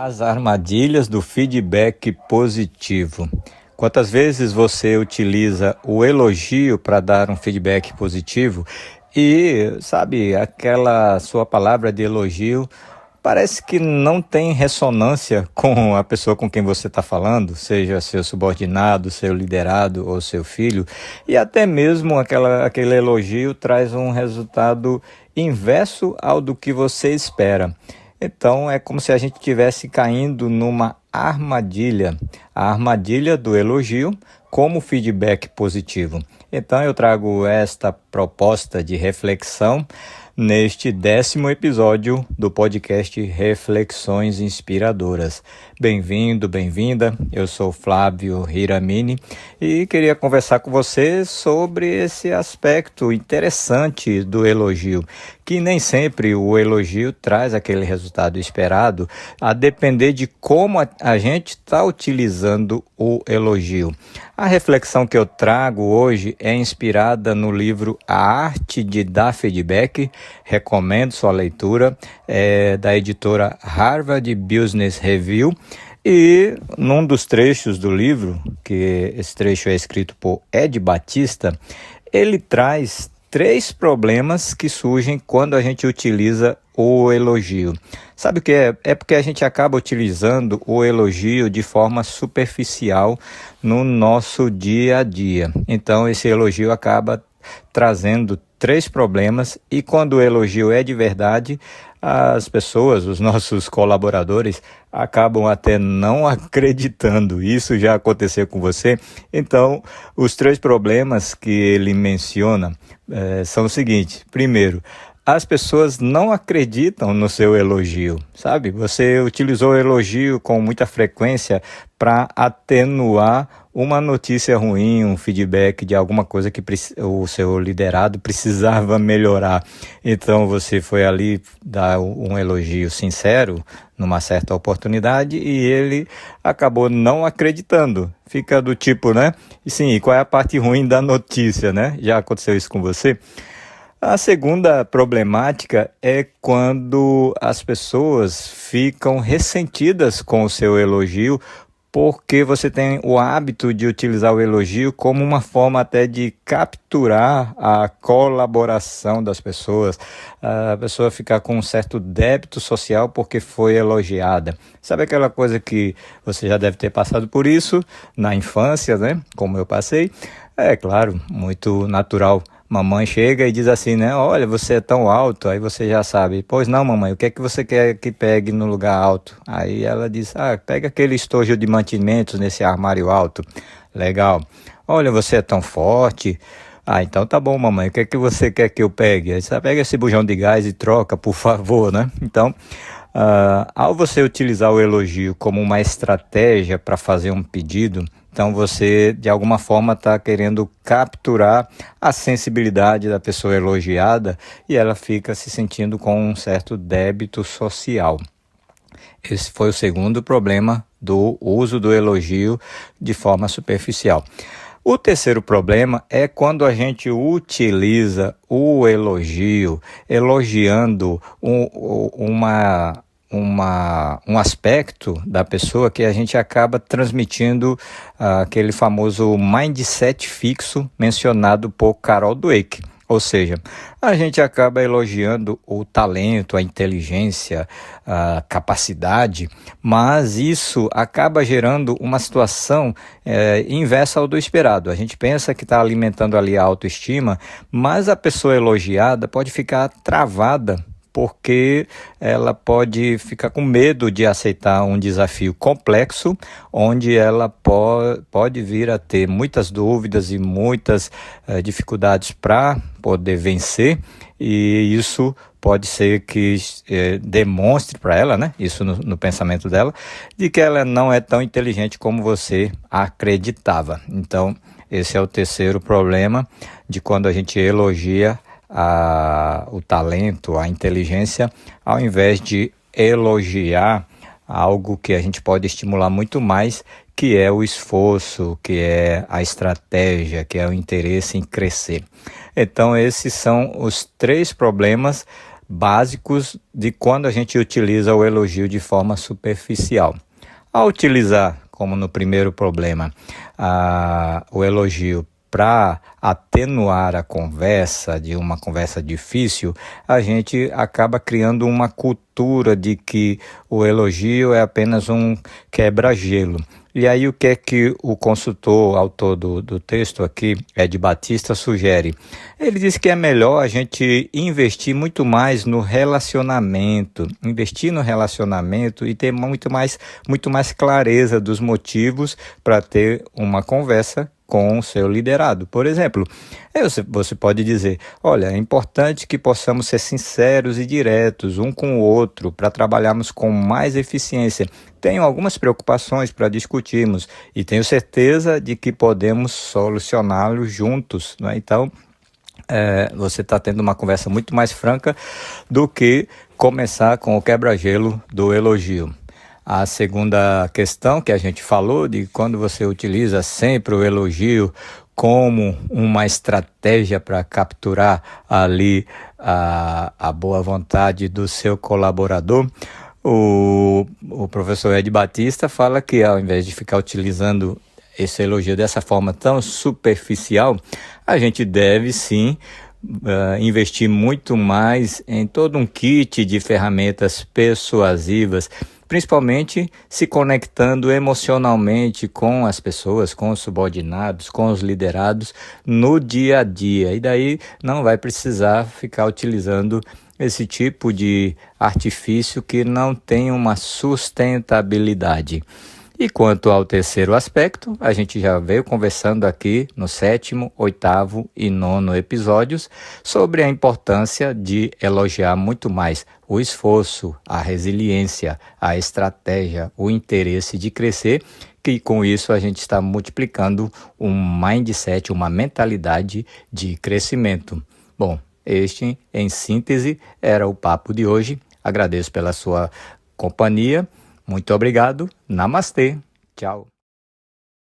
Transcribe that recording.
As armadilhas do feedback positivo. Quantas vezes você utiliza o elogio para dar um feedback positivo e, sabe, aquela sua palavra de elogio parece que não tem ressonância com a pessoa com quem você está falando, seja seu subordinado, seu liderado ou seu filho, e até mesmo aquele elogio traz um resultado inverso ao do que você espera. Então é como se a gente estivesse caindo numa armadilha, a armadilha do elogio como feedback positivo. Então eu trago esta proposta de reflexão neste 10º episódio do podcast Reflexões Inspiradoras. Bem-vindo, bem-vinda, eu sou Flávio Hiramini e queria conversar com você sobre esse aspecto interessante do elogio, que nem sempre o elogio traz aquele resultado esperado, a depender de como a gente está utilizando o elogio. A reflexão que eu trago hoje é inspirada no livro A Arte de Dar Feedback. Recomendo sua leitura, da editora Harvard Business Review. E num dos trechos do livro, que esse trecho é escrito por Ed Batista, ele traz 3 problemas que surgem quando a gente utiliza o elogio. Sabe o que é? É porque a gente acaba utilizando o elogio de forma superficial no nosso dia a dia. Então esse elogio acaba trazendo 3 problemas e quando o elogio é de verdade, as pessoas, os nossos colaboradores, acabam até não acreditando. Isso já aconteceu com você? Então, os 3 problemas que ele menciona são os seguintes. Primeiro, as pessoas não acreditam no seu elogio, sabe? Você utilizou o elogio com muita frequência para atenuar uma notícia ruim, um feedback de alguma coisa que o seu liderado precisava melhorar. Então você foi ali dar um elogio sincero numa certa oportunidade e ele acabou não acreditando. Fica do tipo, né? E sim, qual é a parte ruim da notícia, né? Já aconteceu isso com você? A segunda problemática é quando as pessoas ficam ressentidas com o seu elogio porque você tem o hábito de utilizar o elogio como uma forma até de capturar a colaboração das pessoas. A pessoa fica com um certo débito social porque foi elogiada. Sabe aquela coisa que você já deve ter passado por isso na infância, né? Como eu passei. É claro, muito natural. Mamãe chega e diz assim, né? Olha, você é tão alto. Aí você já sabe. Pois não, mamãe, o que é que você quer que pegue no lugar alto? Aí ela diz, pega aquele estojo de mantimentos nesse armário alto. Legal. Olha, você é tão forte. Então tá bom, mamãe, o que é que você quer que eu pegue? Aí você pega esse bujão de gás e troca, por favor, né? Então, ao você utilizar o elogio como uma estratégia para fazer um pedido, então você de alguma forma está querendo capturar a sensibilidade da pessoa elogiada e ela fica se sentindo com um certo débito social. Esse foi o segundo problema do uso do elogio de forma superficial. O terceiro problema é quando a gente utiliza o elogio, elogiando um aspecto da pessoa que a gente acaba transmitindo aquele famoso mindset fixo mencionado por Carol Dweck. Ou seja, a gente acaba elogiando o talento, a inteligência, a capacidade, mas isso acaba gerando uma situação inversa ao do esperado. A gente pensa que está alimentando ali a autoestima, mas a pessoa elogiada pode ficar travada porque ela pode ficar com medo de aceitar um desafio complexo, onde ela pode vir a ter muitas dúvidas e muitas dificuldades para poder vencer, e isso pode ser que demonstre para ela, né, isso no pensamento dela, de que ela não é tão inteligente como você acreditava. Então, esse é o terceiro problema de quando a gente elogia o talento, a inteligência, ao invés de elogiar algo que a gente pode estimular muito mais, que é o esforço, que é a estratégia, que é o interesse em crescer. Então esses são os 3 problemas básicos de quando a gente utiliza o elogio de forma superficial. Ao utilizar, como no primeiro problema, o elogio para atenuar a conversa, de uma conversa difícil, a gente acaba criando uma cultura de que o elogio é apenas um quebra-gelo. E aí o que é que o consultor, autor do texto aqui, Ed Batista, sugere? Ele diz que é melhor a gente investir muito mais no relacionamento, investir no relacionamento e ter muito mais clareza dos motivos para ter uma conversa com o seu liderado. Por exemplo, você pode dizer, olha, é importante que possamos ser sinceros e diretos um com o outro para trabalharmos com mais eficiência. Tenho algumas preocupações para discutirmos e tenho certeza de que podemos solucioná-los juntos, né? Então, você está tendo uma conversa muito mais franca do que começar com o quebra-gelo do elogio. A segunda questão que a gente falou, de quando você utiliza sempre o elogio como uma estratégia para capturar ali a boa vontade do seu colaborador, o professor Ed Batista fala que ao invés de ficar utilizando esse elogio dessa forma tão superficial, a gente deve sim investir muito mais em todo um kit de ferramentas persuasivas, principalmente se conectando emocionalmente com as pessoas, com os subordinados, com os liderados no dia a dia. E daí não vai precisar ficar utilizando esse tipo de artifício que não tem uma sustentabilidade. E quanto ao terceiro aspecto, a gente já veio conversando aqui no 7º, 8º e 9º episódios sobre a importância de elogiar muito mais o esforço, a resiliência, a estratégia, o interesse de crescer, que com isso a gente está multiplicando um mindset, uma mentalidade de crescimento. Bom, este, em síntese, era o papo de hoje. Agradeço pela sua companhia. Muito obrigado. Namastê. Tchau.